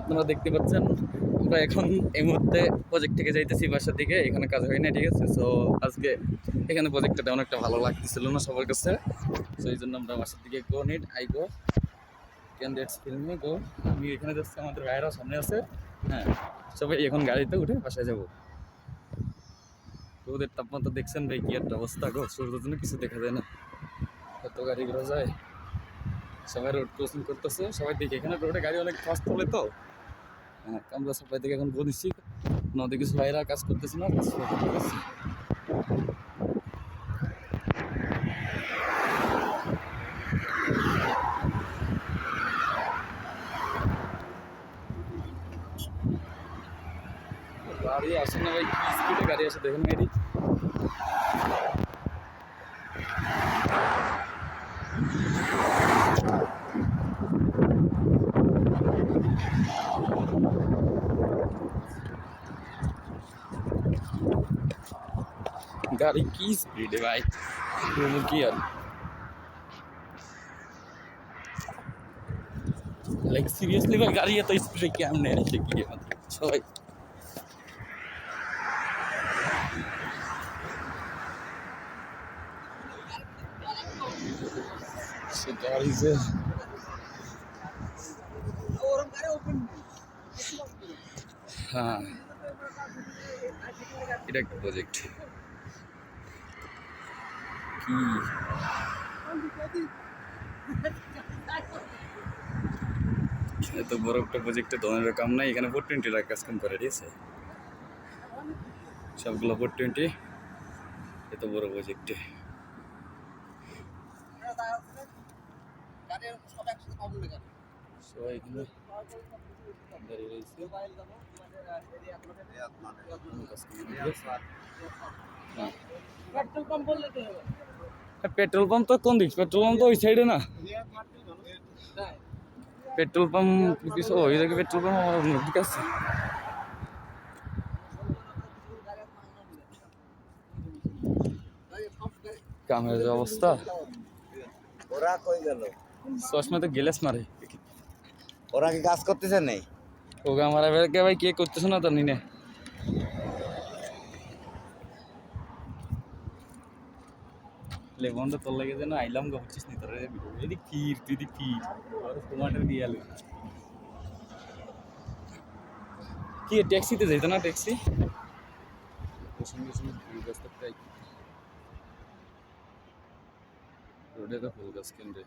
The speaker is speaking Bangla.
আপনারা দেখতে পাচ্ছেন আমরা এখন এই মুহূর্তে প্রজেক্ট থেকে যাইতেছি বাসার দিকে। এখানে কাজ হয় না, ঠিক আছে। সো আজকে এখানে প্রজেক্টটা অনেকটা ভালো লাগতেছিল না সবার কাছে। সো এই জন্য আমরা বাসার দিকে গো নিট আই গো ক্যান্ডিডেটস ফিল্মে গো। আমি এখানে যাচ্ছি, আমাদের ভাইয়েরা সামনে আছে। হ্যাঁ, সবাই এখন গাড়িতে উঠে বাসায় যাবো। তো ওদের তাপমাত্রা দেখছেন ভাই, কি একটা অবস্থা গো, সূর্যের জন্য কিছু দেখা যায় না, এত গাড়িগুলো যায়। সবাই রোড ক্রসিং করতেছে, সবাই দেখে এখানে রোডে গাড়ি অনেক ফাস্ট চলে তো। হ্যাঁ, আমরা সবাই থেকে এখন বলেছি নদী কিছু ভাইরা কাজ করতেছি না, কাজ করতেছি। গাড়ি আসে না ভাই, কি স্পিডে গাড়ি আসে দেখেন গাড়ি। গাড়ি কি স্পিডে ভাই, কি আর লাইক সিরিয়াসলি ভাই, গাড়ি এত স্পিডে কেমনে আসে কি সবাই। গাড়ি যে হ্যাঁ, এটা একটা প্রজেক্ট কি এত বড় একটা প্রজেক্টে ধরনের কাম নাই। এখানে 420 লাখ কাজ কাম করে, ঠিক আছে। সবগুলো 420 এত বড় প্রজেক্টে। সবাই এখানে দাঁড়িয়ে রয়েছে। পেট্রোল পাম্প তো কোন দিক? পেট্রোল পাম্প তো ওই সাইডে না। পেট্রোল পাম্প কিছু ওই জায়গায় পেট্রোল পাম্প আমার ঠিক আছে। কামের যে অবস্থা, ওরা কই গেল? চশমা তো গেলেস মারে। ওরা কি কাজ করতেছে নেই? ওগা মারা বেরকে ভাই কে করতেছ না জানি না। লেবনটা তোর লাগে যেন আইলাম গো, বুঝছিস নি? তোর এদিক ফির, তুই দিক ফির, টমাটার দিয়ে আলু। কি ট্যাক্সিতে যাইতো না? ট্যাক্সি রোডে তো ফুল গাছ কেন্দ্রে।